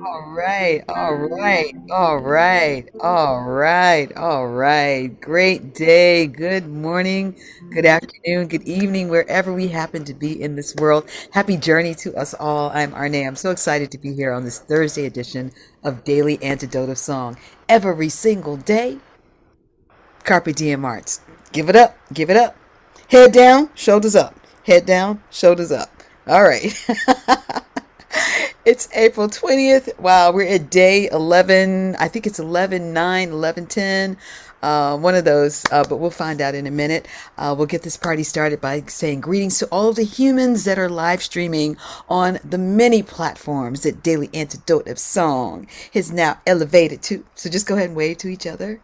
All right, all right, all right, all right, all right. Great day, good morning, good afternoon, good evening, wherever we happen to be in this world. Happy journey to us all. I'm Arne. I'm so excited to be here on this Thursday edition of Daily Antidote of Song. Every single day, Carpe Diem Arts. Give it up, give it up. Head down, shoulders up. Head down, shoulders up. All right. It's April 20th. Wow, we're at day 11. I think it's 11/9, 11/10. One of those, but we'll find out in a minute. We'll get this party started by saying greetings to all of the humans that are live streaming on the many platforms that Daily Antidote of Song has now elevated to. So just go ahead and wave to each other.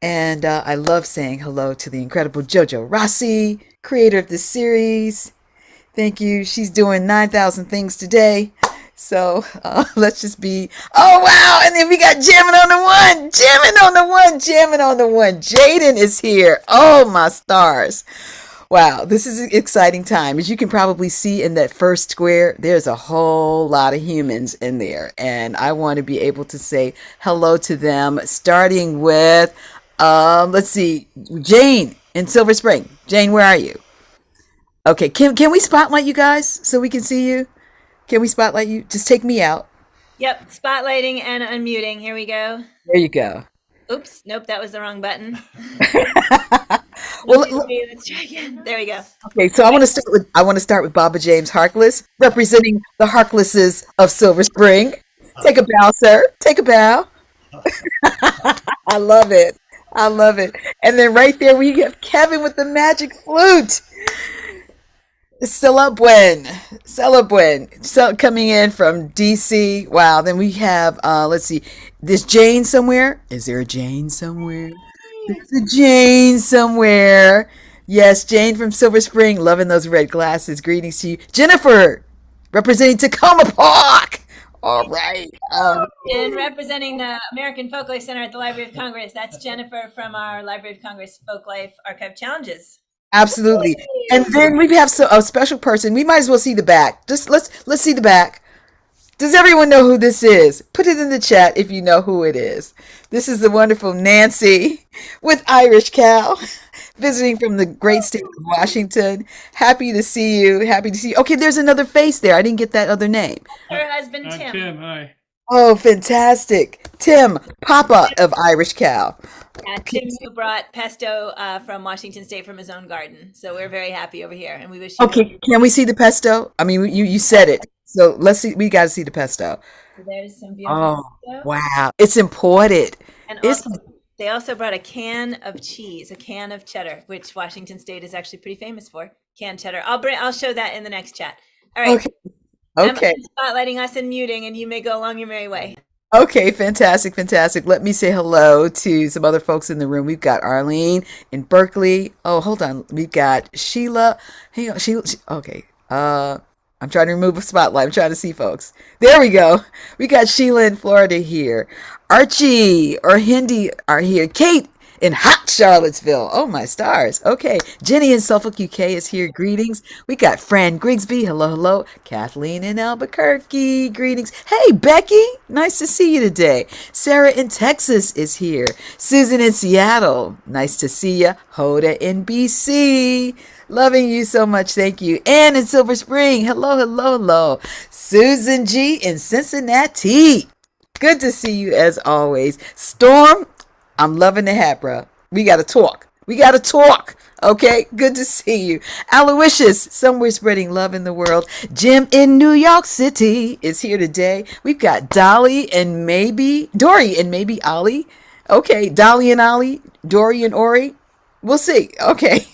And I love saying hello to the incredible JoJo Rossi, creator of this series. Thank you. She's doing 9,000 things today. So let's just be. Oh, wow. And then we got jamming on the one, jamming on the one, jamming on the one. Jaden is here. Oh, my stars. Wow. This is an exciting time. As you can probably see in that first square, there's a whole lot of humans in there. And I want to be able to say hello to them, starting with, let's see, Jane in Silver Spring. Jane, where are you? Okay, can we spotlight you guys so we can see you? Can we spotlight you? Just take me out. Yep, spotlighting and unmuting. Here we go. There you go. Oops, nope, that was the wrong button. Well, Let's try again. There we go. okay, so I want to start with Baba James Harkless, representing the Harklesses of Silver Spring. Take a bow, sir. Take a bow. I love it. I love it. And then right there we have Kevin with the magic flute. Celebuen, Celebuen, so coming in from DC. Wow. Then we have, let's see, this Jane somewhere. Is there a Jane somewhere? There's a Jane somewhere. Yes, Jane from Silver Spring, loving those red glasses. Greetings to you, Jennifer, representing Tacoma Park. All right. And representing the American Folklife Center at the Library of Congress, that's Jennifer from our Library of Congress Folklife Archive Challenges. Absolutely. And then we have a special person. We might as well see the back. Just let's see the back. Does everyone know who this is? Put it in the chat if you know who it is. This is the wonderful Nancy with Irish Cow, visiting from the great state of Washington. Happy to see you. Happy to see you. Okay, there's another face there. I didn't get that other name. Her husband Tim. Tim, hi. Oh, fantastic. Tim, Papa of Irish Cow. Tim who brought pesto from Washington State from his own garden. So we're very happy over here, and we wish you. Okay, can we see the pesto? I mean, you said it. So let's see. We got to see the pesto. So there's some beautiful pesto. Wow. It's imported. And It's also, they also brought a can of cheese, a can of cheddar, which Washington State is actually pretty famous for. Canned cheddar. I'll show that in the next chat. All right. okay. Okay. I'm spotlighting us and muting, and you may go along your merry way. Okay, fantastic, fantastic. Let me say hello to some other folks in the room. We've got Arlene in Berkeley. Oh, hold on. We've got Sheila. Hang on, Sheila. Okay. I'm trying to remove a spotlight. I'm trying to see folks. There we go. We got Sheila in Florida here. Archie or Hindi are here. Kate in hot Charlottesville. Oh, my stars. Okay. Jenny in Suffolk, UK is here. Greetings. We got Fran Grigsby. Hello, hello. Kathleen in Albuquerque. Greetings. Hey, Becky. Nice to see you today. Sarah in Texas is here. Susan in Seattle. Nice to see you. Hoda in BC. Loving you so much. Thank you. Ann in Silver Spring. Hello, hello, hello. Susan G in Cincinnati. Good to see you as always. Storm, I'm loving the hat, bro. We got to talk. We got to talk. Okay, good to see you. Aloysius, somewhere spreading love in the world. Jim in New York City is here today. We've got Dory and maybe Ollie. Okay, Dolly and Ollie, Dory and Ori. We'll see. Okay.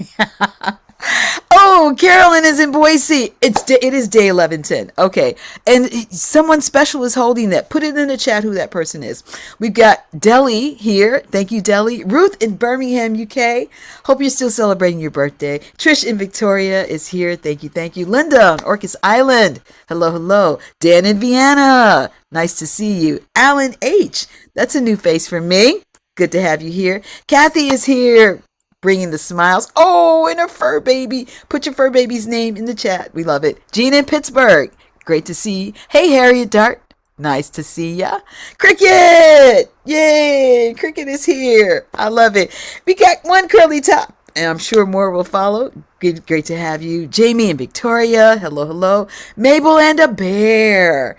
Oh, Carolyn is in Boise. It is day 11:10. Okay, and someone special is holding that. Put it in the chat who that person is. We've got Deli here. Thank you, Deli. Ruth in Birmingham, UK. Hope you're still celebrating your birthday. Trish in Victoria is here. Thank you, thank you. Linda on Orcas Island. Hello, hello. Dan in Vienna. Nice to see you. Alan H. That's a new face for me. Good to have you here. Kathy is here, bringing the smiles. Oh, and a fur baby. Put your fur baby's name in the chat. We love it. Gina in Pittsburgh. Great to see you. Hey, Harriet Dart. Nice to see ya. Cricket. Yay. Cricket is here. I love it. We got one curly top, and I'm sure more will follow. Great to have you. Jamie in Victoria. Hello, hello. Mabel and a bear.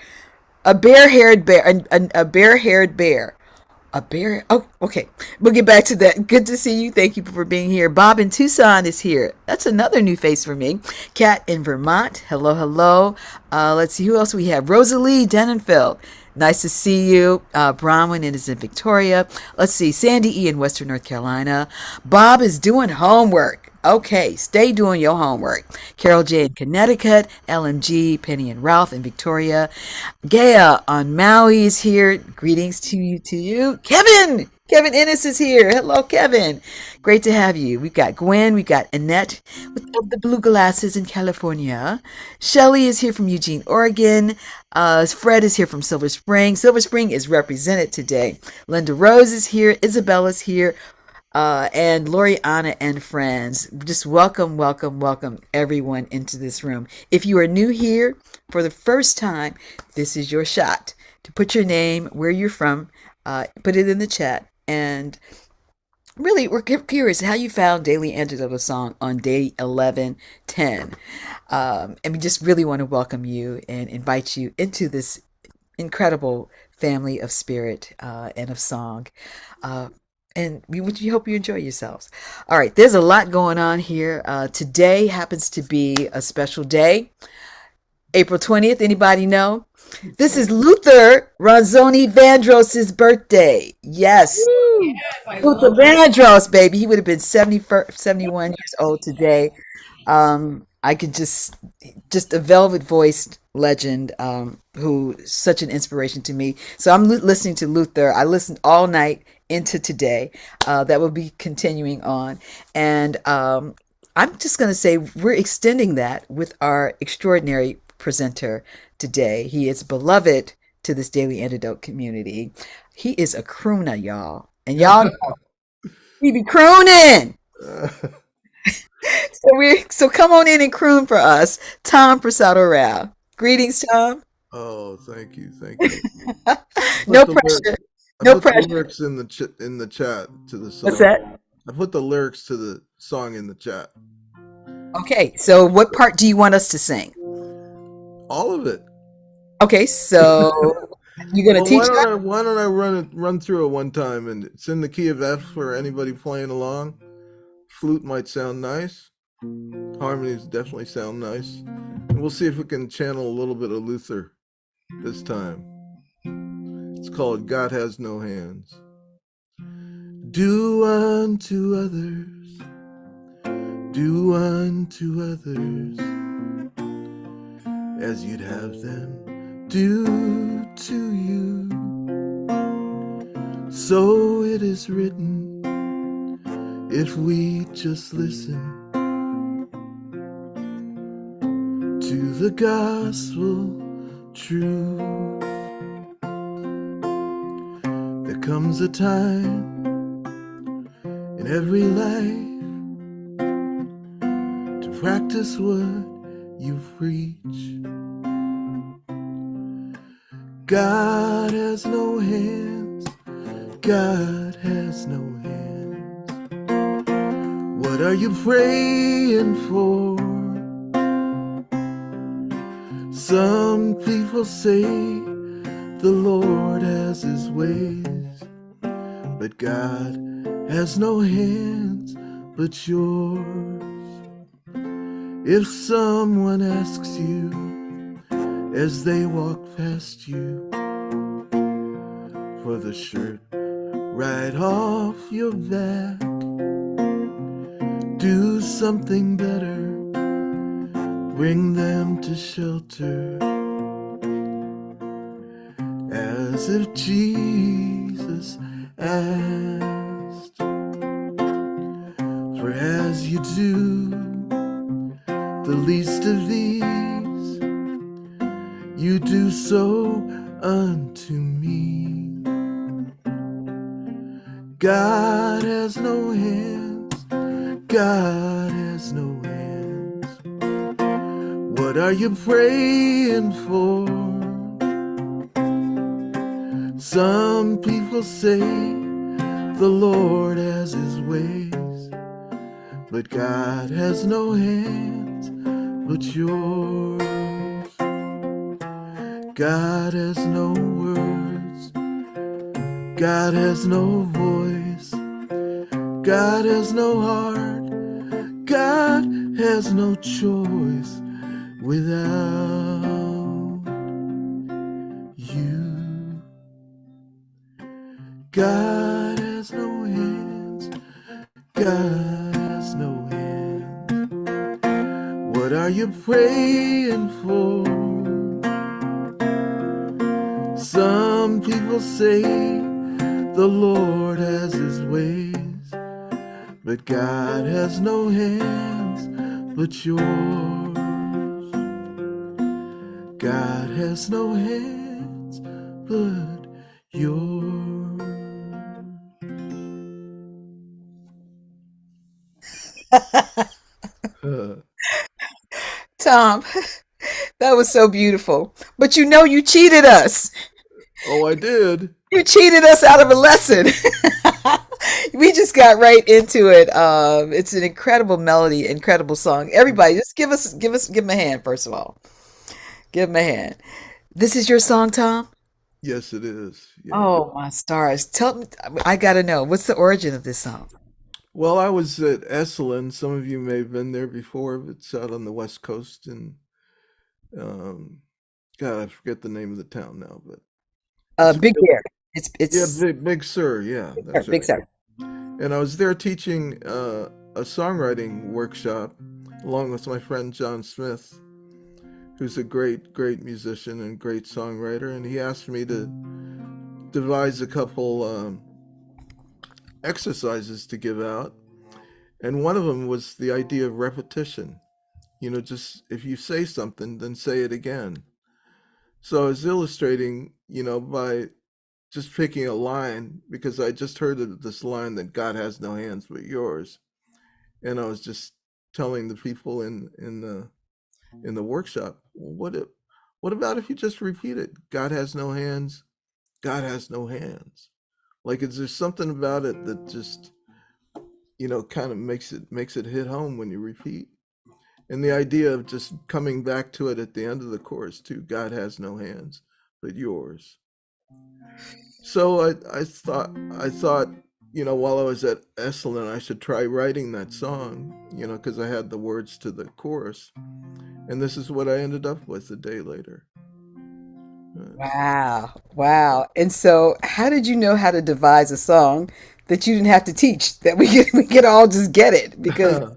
A bear-haired bear. A bear-haired bear. A bear. Oh, okay. We'll get back to that. Good to see you. Thank you for being here. Bob in Tucson is here. That's another new face for me. Kat in Vermont. Hello, hello. Let's see who else we have. Rosalie Denenfeld. Nice to see you. Bronwyn is in Victoria. Let's see. Sandy E in Western North Carolina. Bob is doing homework. Okay, stay doing your homework. Carol J in Connecticut. LMG, Penny and Ralph in Victoria. Gaia on Maui is here. Greetings to you. Kevin Ennis is here. Hello, Kevin. Great to have you. We've got Gwen. We've got Annette of the blue glasses in California. Shelly is here from Eugene, Oregon. Fred is here from Silver Spring. Silver Spring is represented today. Linda Rose is here. Isabella's here. And Lori, Anna, and friends. Just welcome everyone into this room. If you are new here for the first time, this is your shot to put your name, where you're from, put it in the chat. And really, we're curious how you found Daily Antidote of Song on day 11:10. And we just really want to welcome you and invite you into this incredible family of spirit and of song. And we hope you enjoy yourselves. All right, there's a lot going on here. Today happens to be a special day. April 20th, anybody know? This is Luther Ranzoni Vandross's birthday. Yes. Luther Vandross, baby. He would have been 71 years old today. I could just a velvet voiced legend, who such an inspiration to me. So I'm listening to Luther. I listened all night into today. That will be continuing on. And I'm just going to say we're extending that with our extraordinary presenter today. He is beloved to this Daily Antidote community. He is a crooner, y'all. And y'all know he be crooning. So come on in and croon for us, Tom Prasada-Rao. Greetings, Tom. Oh, thank you. No pressure. I put the lyrics in the chat to the song. What's that? I put the lyrics to the song in the chat. Okay, so what part do you want us to sing? All of it. Okay, so you're gonna teach us? Why don't I run through it one time? And it's in the key of F for anybody playing along. Flute might sound nice. Harmonies definitely sound nice. And we'll see if we can channel a little bit of Luther this time. It's called God Has No Hands. Do unto others as you'd have them do to you. So it is written, if we just listen to the gospel truth. There comes a time in every life to practice what you preach. God has no hands. God has no hands. What are you praying for? Some people say the Lord has his ways, but God has no hands but yours. If someone asks you as they walk past you for the shirt right off your back, do something better, bring them to shelter, as if Jesus asked. For as you do the least of these, you do so unto me. God has no hands, God has no hands. What are you praying for? Some people say the Lord has his ways, but God has no hands but yours. God has no words, God has no voice, God has no heart, God has no choice without you. God has no hands, God has no hands. What are you praying for? Some people say the Lord has his ways, but God has no hands but yours. God has no hands but yours. Tom, that was so beautiful. But you know you cheated us. Oh, I did. You cheated us out of a lesson. We just got right into it. It's an incredible melody, incredible song. Everybody, just give him a hand, first of all. Give him a hand. This is your song, Tom? Yes, it is. Yeah. Oh, my stars. Tell me, I gotta know, what's the origin of this song? Well, I was at Esalen. Some of you may have been there before, but it's out on the West Coast. And um, God, I forget the name of the town now, but it's Big really, Bear. yeah, It's Big Sur. Yeah, that's Big right. Star. And I was there teaching a songwriting workshop along with my friend John Smith, who's a great musician and great songwriter. And he asked me to devise a couple exercises to give out. And one of them was the idea of repetition. Just if you say something, then say it again. So I was illustrating, by just picking a line because I just heard of this line that God has no hands but yours. And I was just telling the people in the workshop, well, what about if you just repeat it? God has no hands, God has no hands. Like, is there something about it that just, kind of makes it hit home when you repeat? And the idea of just coming back to it at the end of the chorus too, God has no hands but yours. So I thought, while I was at Esalen, I should try writing that song, because I had the words to the chorus. And this is what I ended up with a day later. Wow. Wow. And so how did you know how to devise a song that you didn't have to teach, that we could all just get it? Because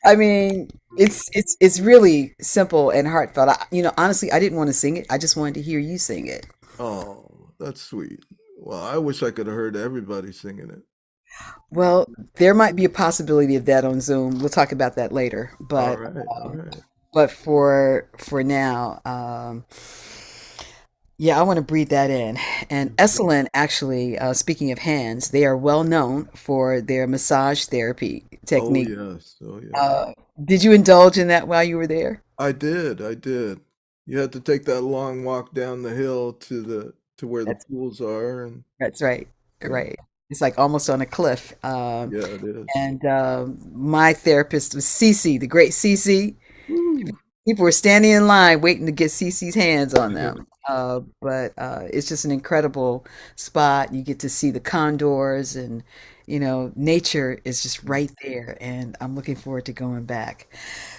I mean, it's really simple and heartfelt. Honestly, I didn't want to sing it. I just wanted to hear you sing it. Oh, that's sweet. Well, I wish I could have heard everybody singing it. Well, there might be a possibility of that on Zoom. We'll talk about that later. All But right, all right. for now, yeah, I want to breathe that in. And Esalen, actually, speaking of hands, they are well known for their massage therapy Oh technique. yes, oh yes. Uh, did you indulge in that while you were there? I did. You had to take that long walk down the hill to where the That's pools are, and that's right, yeah, right. It's like almost on a cliff. yeah, it is. And my therapist was Cece, the great Cece. Woo. People were standing in line waiting to get Cece's hands on them. But it's just an incredible spot. You get to see the condors, and nature is just right there, and I'm looking forward to going back.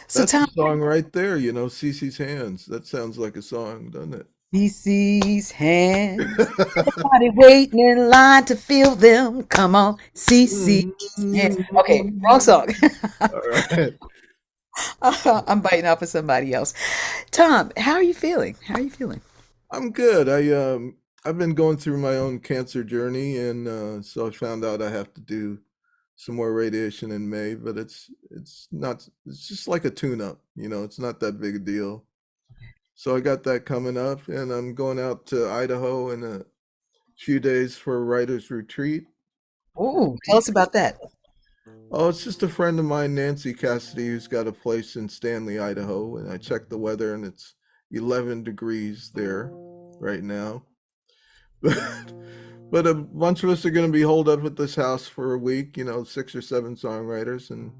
So, That's Tom, a song right there, Cece's Hands. That sounds like a song, doesn't it? CC's hands. Everybody waiting in line to feel them. Come on, CC's hands. Okay, wrong Mhm. song. All right. I'm biting off of somebody else. Tom, how are you feeling? How are you feeling? I'm good. I've been going through my own cancer journey, and so I found out I have to do some more radiation in May, but it's just like a tune-up, it's not that big a deal. So I got that coming up, and I'm going out to Idaho in a few days for a writer's retreat. Oh, tell us about that. Oh, it's just a friend of mine, Nancy Cassidy, who's got a place in Stanley, Idaho, and I checked the weather, and it's 11 degrees there right now. But a bunch of us are going to be holed up at this house for a week, 6 or 7 songwriters, and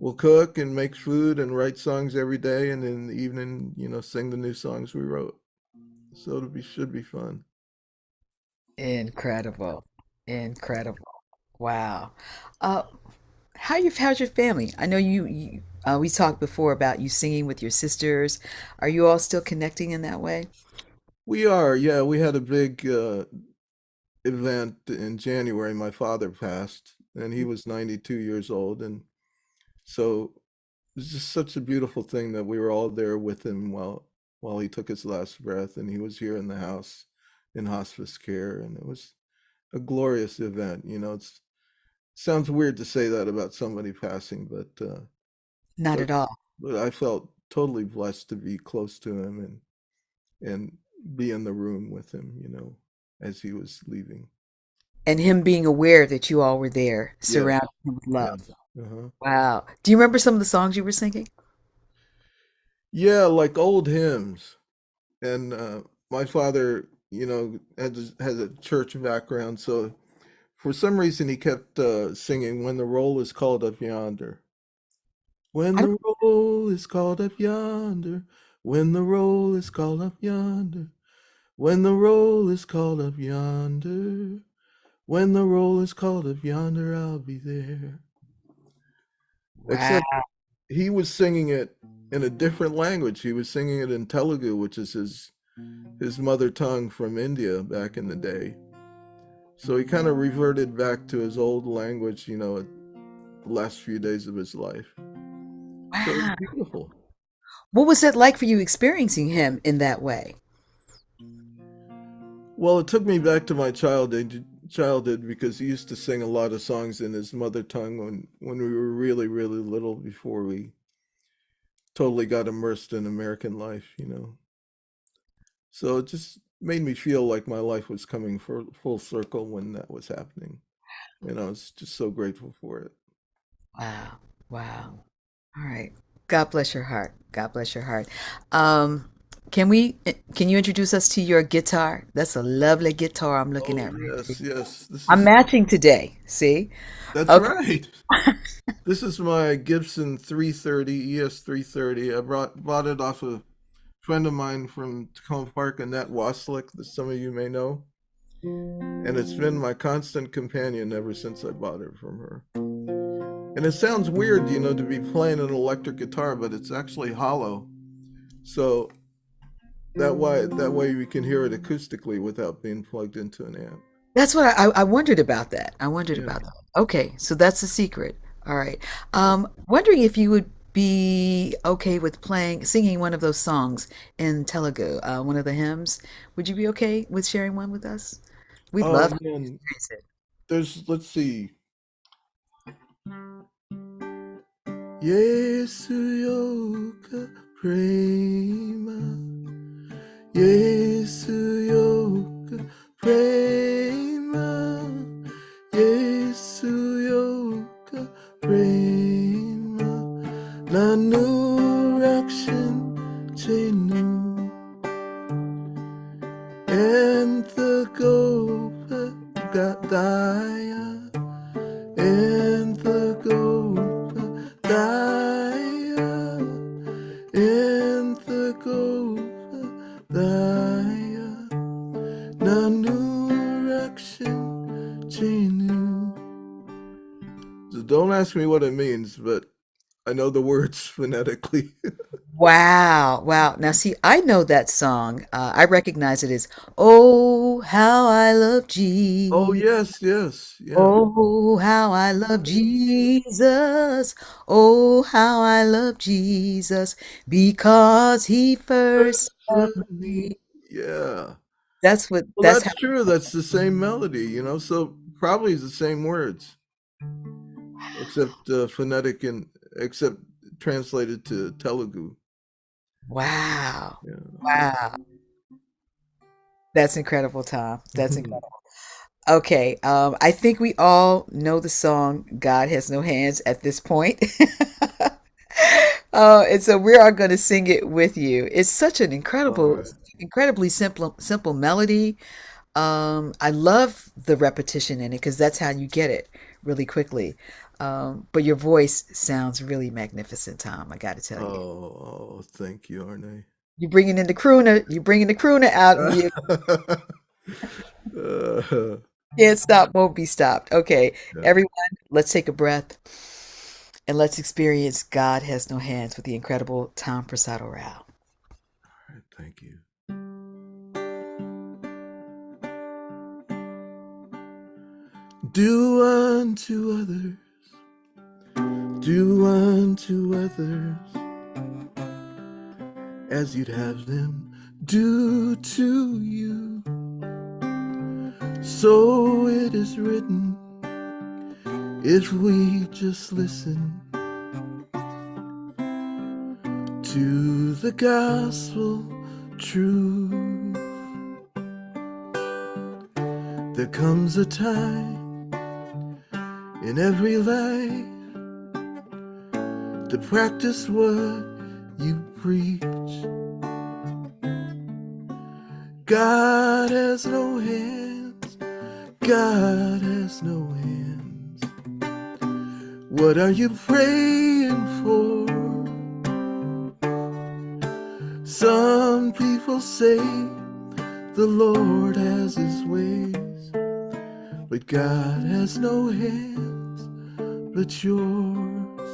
we'll cook and make food and write songs every day, and in the evening, sing the new songs we wrote. So should be fun. Incredible. Incredible. Wow. Uh, how's your family? I know we talked before about you singing with your sisters. Are you all still connecting in that way? We are, yeah. We had a big event in January. My father passed, and he was 92 years old, and so it was just such a beautiful thing that we were all there with him while he took his last breath, and he was here in the house in hospice care, and it was a glorious event. It sounds weird to say that about somebody passing, Not but at all. but I felt totally blessed to be close to him and be in the room with him, as he was leaving. And him being aware that you all were there, Yes, surrounding him with love. yes. Uh-huh. Wow. Do you remember some of the songs you were singing? Yeah, like old hymns. And my father, has a church background, so for some reason he kept singing "When the Roll is Called Up Yonder." When I don't, the roll is called up yonder, when the roll is called up yonder, when the roll is called up yonder, when the roll is called up yonder, I'll be there. wow. Except he was singing it in a different language. He was singing it in Telugu, which is his mother tongue from India back in the day. So he kind of reverted back to his old language, the last few days of his life. So it was Wow. beautiful. What was it like for you experiencing him in that way? Well, it took me back to my childhood because he used to sing a lot of songs in his mother tongue when we were really, really little before we totally got immersed in American life. So it just made me feel like my life was coming for full circle when that was happening. And I was just so grateful for it. Wow. Wow. All right. God bless your heart. God bless your heart. Um, can you introduce us to your guitar? That's a lovely guitar I'm looking Oh at right here. yes, yes. This I'm is matching today. See? That's Okay. right. This is my Gibson 330 ES 330. I bought it off a friend of mine from Tacoma Park, Annette Waslick, that some of you may know. And it's been my constant companion ever since I bought it from her. And it sounds weird, to be playing an electric guitar, but it's actually hollow. So that way we can hear it acoustically without being plugged into an amp. That's what I wondered about that. I wondered Yeah. about that. Okay, so that's the secret. All right. Wondering if you would be okay with singing one of those songs in Telugu, one of the hymns. Would you be okay with sharing one with us? We'd Oh love to man, experience it. let's see. Yesu yoka prema. Yesu yoka prema. Yesu yoka prema. Nanu rakshin chenu. Enta gopa gadaya. Enta gopa daya. Enta gopa daya. Nanu rakshin chenu. ask me what it means, but I know the words phonetically. Wow, wow. Now, see, I know that song. I recognize it as "Oh, How I Love Oh, Jesus." yes, yes, yeah. Oh, how I love Jesus. Oh, how I love Jesus because he first First loved love me. me. Yeah. Well, That's how. that's true. That's the same melody, so probably the same words, except phonetic and except translated to Telugu. Wow. Yeah. Wow. That's incredible, Tom. That's incredible. Okay, I think we all know the song "God Has No Hands" at this point. And so we are going to sing it with you. It's such an All right. incredibly simple melody. I love the repetition in it because that's how you get it really quickly. But your voice sounds really magnificent, Tom. I got to tell you, Oh, thank you, Arne. you're bringing the crooner out in you. uh, Can't stop, won't be stopped. Okay, yeah. everyone, let's take a breath and let's experience God Has No Hands with the incredible Tom Prasada-Rao. All right, thank you. Do unto others, do unto others as you'd have them do to you. So it is written, if we just listen to the gospel truth. There comes a time in every life to practice what you preach. God has no hands, God has no hands. What are you praying for? Some people say the Lord has his ways, but God has no hands but yours.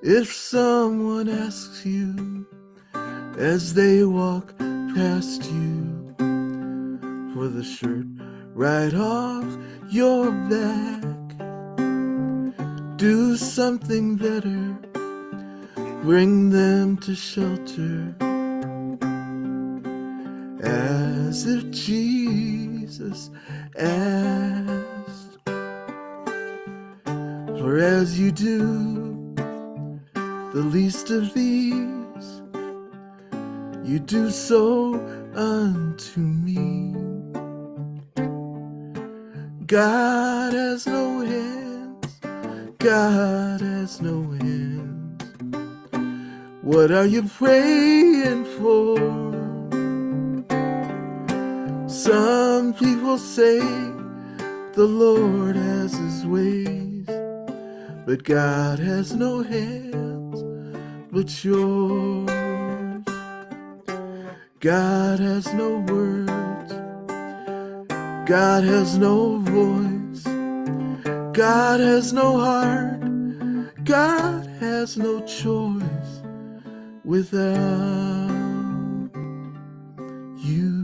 If someone asks you as they walk past you for the shirt right off your back, do something better, bring them to shelter, as if Jesus asked. For as you do the least of these, you do so unto me. God has no hands, God has no hands. What are you praying for? Some people say the Lord has his ways, but God has no hands but yours. God has no words, God has no voice, God has no heart, God has no choice without you.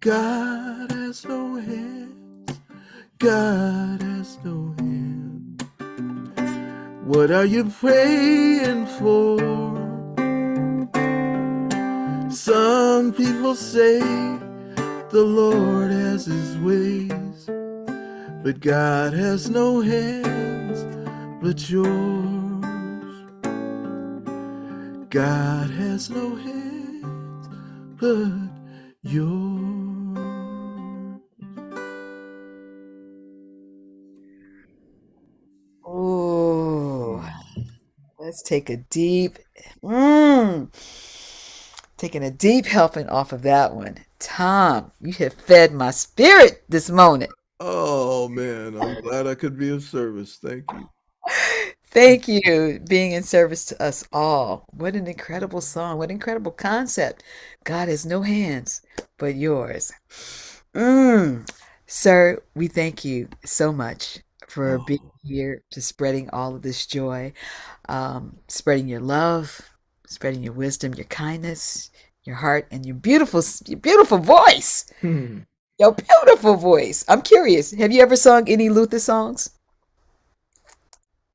God has no hands, God has no hands. What are you praying for? Some people say the Lord has his ways, but God has no hands but yours. God has no hands but yours. Oh, let's take a mm, taking a deep helping off of that one. Tom, you have fed my spirit this morning. Oh man, I'm glad I could be of service. Thank you. Thank you, being in service to us all. What an incredible song. What incredible concept. God has no hands but yours. Mm. Sir, we thank you so much for Oh, being here, to spreading all of this joy, spreading your love, spreading your wisdom, your kindness, your heart, and your beautiful voice. hmm. Your beautiful voice. I'm curious. Have you ever sung any Luther songs?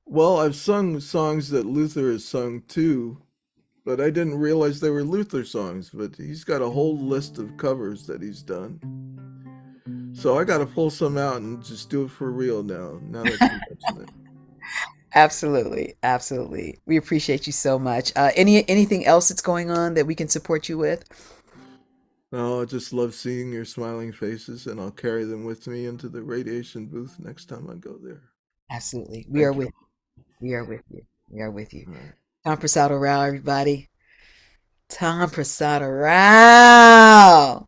Well, I've sung songs that Luther has sung too, but I didn't realize they were Luther songs. But he's got a whole list of covers that he's done. So I got to pull some out and just do it for real now. Now that you mention it. Absolutely, absolutely. We appreciate you so much. Anything else that's going on that we can support you with? No, I just love seeing your smiling faces, and I'll carry them with me into the radiation booth next time I go there. Absolutely. Thank you. We are with you. We are with you. All right. Tom Prasada-Rao, everybody. Tom Prasada-Rao.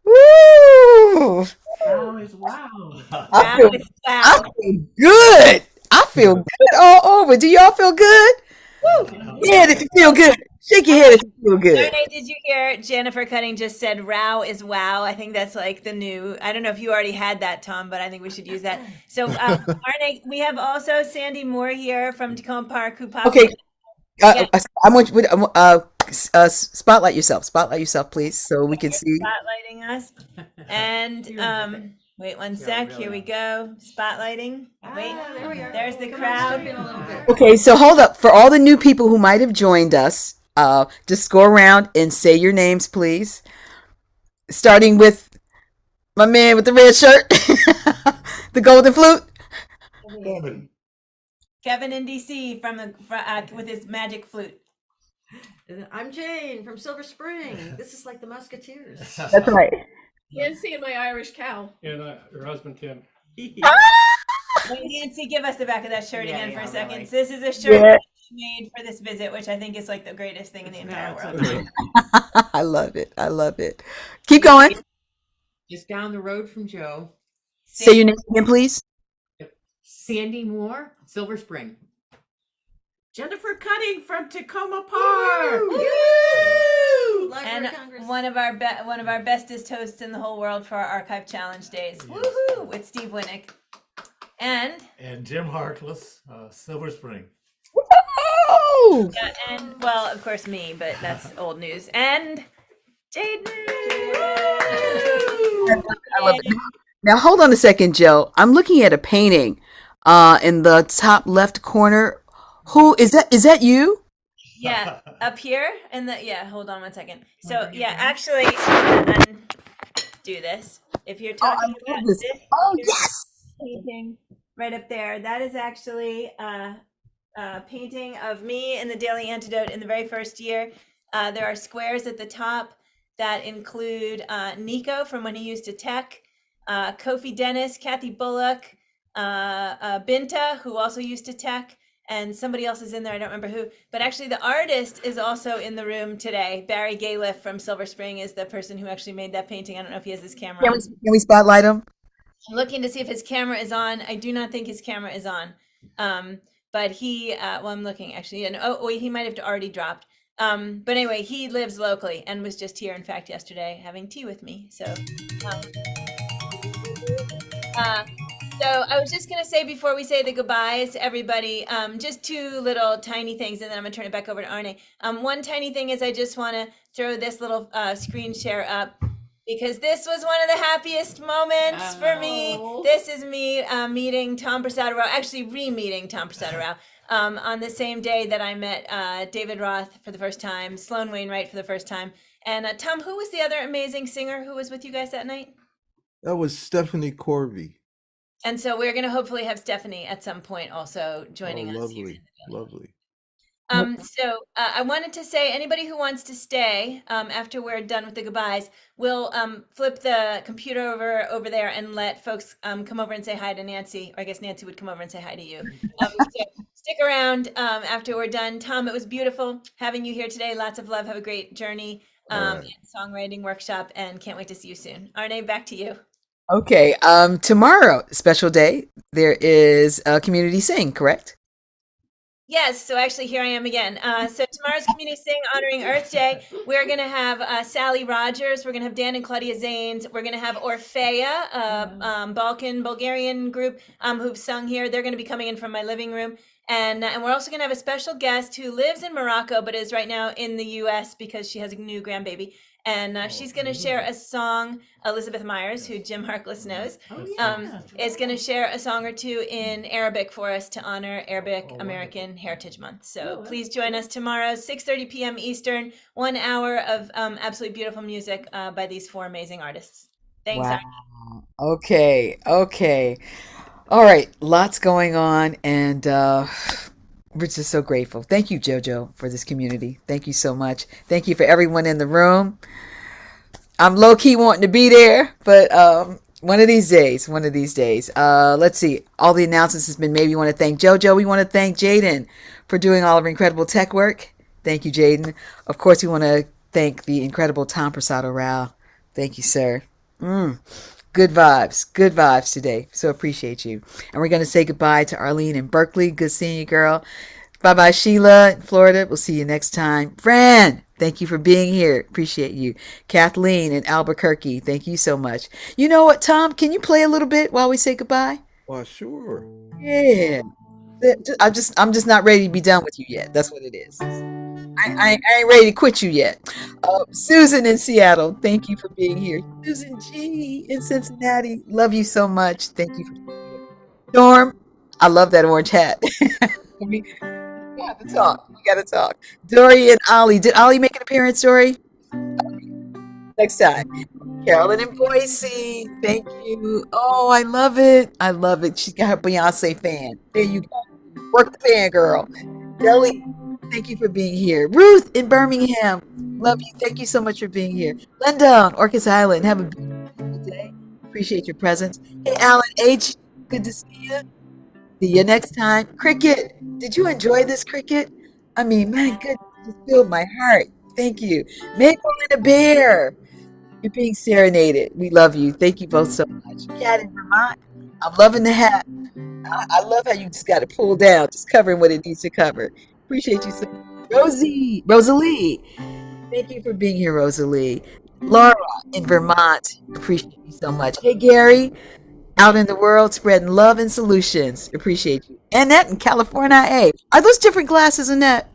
Woo! Wow is wow. I Wow feel, is I wow. feel good. I feel good all over. Do y'all feel good? Woo! Yeah, if you feel good. Shake your head if you feel good. Arne, did you hear Jennifer Cutting just said "Row is wow"? I think that's like the new. I don't know if you already had that, Tom, but I think we should use that. So, Arne, we have also Sandy Moore here from Tacoma Park who popped Okay, in. Yeah, I want you spotlight yourself. Spotlight yourself, please, so we can you're see. spotlighting us. And wait one sec. Here we go. Spotlighting. Wait, There we are. there's the Come on, crowd. step in a little bit. Okay, so hold up. For all the new people who might have joined us, just go around and say your names, please. Starting with my man with the red shirt, the golden flute. Kevin. Kevin in DC with his magic flute. I'm Jane from Silver Spring. This is like the Musketeers. That's right. Nancy and my Irish cow. And her husband Tim. Wait, Nancy, give us the back of that shirt Yeah, again for a yeah, second. really. So this is a shirt Yeah. that she made for this visit, which I think is like the greatest thing in the entire it's world. okay. I love it. I love it. Keep going. Just down the road from Joe. Say your name again, please. Sandy Moore, Silver Spring. Jennifer Cutting from Tacoma Park. Woo! Library And of Congress. one of our bestest hosts in the whole world for our archive challenge days. Woohoo! With Steve Winnick. And Jim Harkless, Silver Spring. Oh, and well, of course me, but that's old news. And Jaden. I love it. Now hold on a second, Joe. I'm looking at a painting in the top left corner. Who is that? Is that you? Yeah, up here and hold on one second. So yeah, actually I'm gonna undo this. If you're talking love about this. this Oh, here's yes. painting right up there, that is actually a painting of me in the Daily Antidote in the very first year. There are squares at the top that include Nico from when he used to tech, Kofi Dennis, Kathy Bullock, Binta, who also used to tech, and somebody else is in there. I don't remember who, but actually the artist is also in the room today. Barry Galiff from Silver Spring is the person who actually made that painting. I don't know if he has his camera on. Can we spotlight him? I'm looking to see if his camera is on. I do not think his camera is on. But he, well, I'm looking actually, and oh wait, he might have already dropped. But anyway, he lives locally and was just here, in fact, yesterday having tea with me. So I was just gonna say before we say the goodbyes, everybody, just two little tiny things, and then I'm gonna turn it back over to Arne. One tiny thing is I just want to throw this little screen share up because this was one of the happiest moments for me. This is me meeting Tom Prasada-Rao, actually re-meeting Tom Prasada-Rao on the same day that I met David Roth for the first time, Sloan Wainwright for the first time, and Tom, who was the other amazing singer who was with you guys that night? That was Stephanie Corby. And so we're going to hopefully have Stephanie at some point also joining us. Lovely, lovely. So I wanted to say, anybody who wants to stay after we're done with the goodbyes, we'll flip the computer over there and let folks come over and say hi to Nancy. Or I guess Nancy would come over and say hi to you. So stick around after we're done. Tom, it was beautiful having you here today. Lots of love. Have a great journey and songwriting workshop, and can't wait to see you soon. Arne, back to you. Okay. Tomorrow, special day. There is a community sing, correct? Yes, so actually here I am again. So tomorrow's Community Sing honoring Earth Day. We're going to have Sally Rogers. We're going to have Dan and Claudia Zanes. We're going to have Orfea, Bulgarian group who've sung here. They're going to be coming in from my living room. And we're also going to have a special guest who lives in Morocco but is right now in the U.S. because she has a new grandbaby. And she's going to share a song. Elizabeth Myers, who Jim Harkless knows, is going to share a song or two in Arabic for us to honor Arabic American Heritage Month. So please join us tomorrow, 6:30 p.m. Eastern, 1 hour of absolutely beautiful music by these four amazing artists. Thanks, Wow. Arnie. Okay. Okay. All right. Lots going on, and we're just so grateful. Thank you, JoJo, for this community. Thank you so much. Thank you for everyone in the room. I'm low key wanting to be there, but one of these days, one of these days. Let's see. All the announcements has been made. We want to thank JoJo. We want to thank Jaden for doing all of our incredible tech work. Thank you, Jaden. Of course, we want to thank the incredible Tom Prasada-Rao. Thank you, sir. Good vibes today. So appreciate you. And we're going to say goodbye to Arlene in Berkeley. Good seeing you, girl. Bye bye, Sheila in Florida. We'll see you next time. Fran, thank you for being here. Appreciate you. Kathleen in Albuquerque, thank you so much. You know what, Tom? Can you play a little bit while we say goodbye? Why, sure. Yeah. I'm just not ready to be done with you yet. That's what it is. I ain't ready to quit you yet. Susan in Seattle, thank you for being here. Susan G in Cincinnati, love you so much. Thank you for being here. Storm, I love that orange hat. We got to talk. We got to talk. Dory and Ollie. Did Ollie make an appearance, Dory? Next time. Carolyn and Boise, thank you. Oh, I love it. I love it. She's got her Beyonce fan. There you go. Work the fan, girl. Kelly, thank you for being here. Ruth in Birmingham, love you. Thank you so much for being here. Linda on Orcas Island, have a beautiful day. Appreciate your presence. Hey, Alan H, good to see you. See you next time. Cricket, did you enjoy this, Cricket? I mean, my goodness, it just filled my heart. Thank you. Maple and a bear, you're being serenaded. We love you. Thank you both so much. Cat in Vermont, I'm loving the hat. I love how you just got to pull down, just covering what it needs to cover. Appreciate you so much. Rosalie, thank you for being here, Rosalie. Laura in Vermont, appreciate you so much. Hey, Gary, out in the world spreading love and solutions. Appreciate you. Annette in California. Hey, are those different glasses, Annette?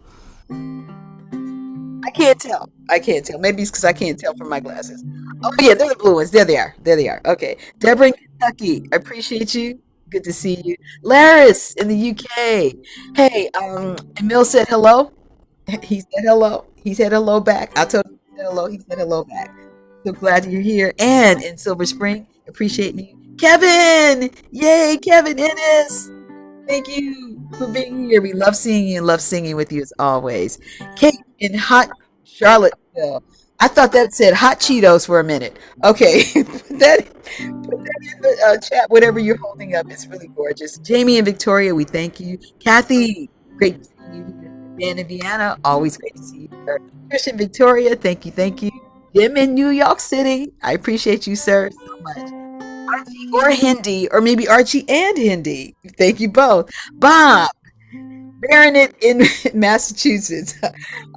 I can't tell. I can't tell. Maybe it's because I can't tell from my glasses. Oh yeah, they're the blue ones. There they are. There they are. Okay. Deborah in Kentucky. I appreciate you. Good to see you. Laris in the UK. Hey, Emil said hello. He said hello. He said hello back. I told him he said hello. He said hello back. So glad you're here. And in Silver Spring, appreciate you. Kevin! Yay, Kevin Ennis! Thank you for being here. We love seeing you and love singing with you as always. Kate in hot Charlottesville. I thought that said hot Cheetos for a minute. Okay, put that in the chat, whatever you're holding up. It's really gorgeous. Jamie and Victoria, we thank you. Kathy, great to see you here. Dan and Vienna, always great to see you here. Christian Victoria, thank you, thank you. Jim in New York City, I appreciate you, sir, so much. Archie or Hindi, or maybe Archie and Hindi. Thank you both. Bob, Baronet in Massachusetts.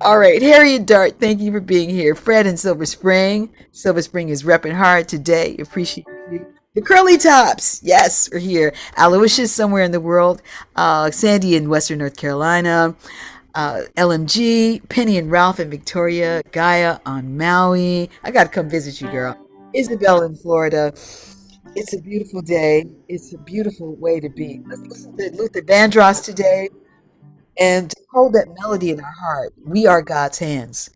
All right. Harriet Dart, thank you for being here. Fred in Silver Spring. Silver Spring is repping hard today. Appreciate you. The Curly Tops, yes, are here. Aloysius somewhere in the world. Sandy in Western North Carolina. LMG, Penny and Ralph in Victoria. Gaia on Maui. I got to come visit you, girl. Isabel in Florida. It's a beautiful day. It's a beautiful way to be. Let's listen to Luther Vandross today and hold that melody in our heart. We are God's hands.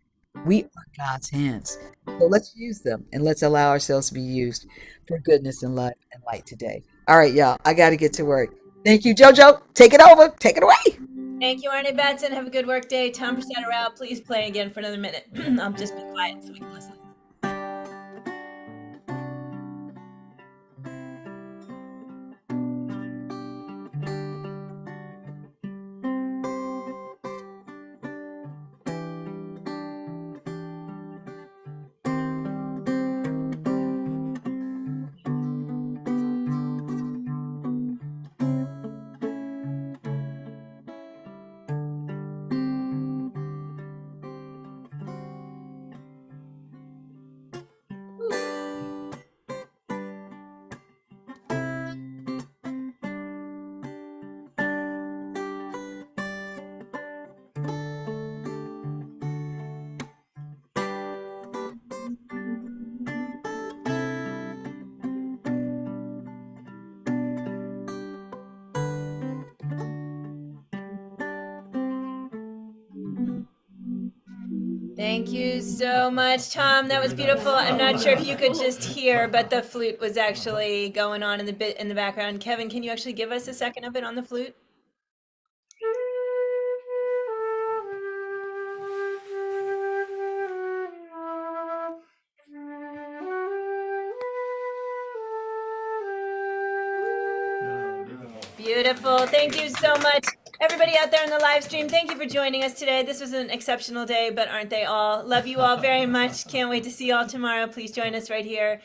We are God's hands. So let's use them and let's allow ourselves to be used for goodness and love and light today. All right, y'all. I got to get to work. Thank you, JoJo. Take it over. Take it away. Thank you, Arnie Batson. Have a good work day. Tom Prasada-Rao, please play again for another minute. I'll just be quiet so we can listen. Thank you so much, Tom. That was beautiful. I'm not sure if you could just hear, but the flute was actually going on in the bit in the background. Kevin, can you actually give us a second of it on the flute? Beautiful. Thank you so much. Everybody out there in the live stream, thank you for joining us today. This was an exceptional day, but aren't they all? Love you all very much. Can't wait to see you all tomorrow. Please join us right here.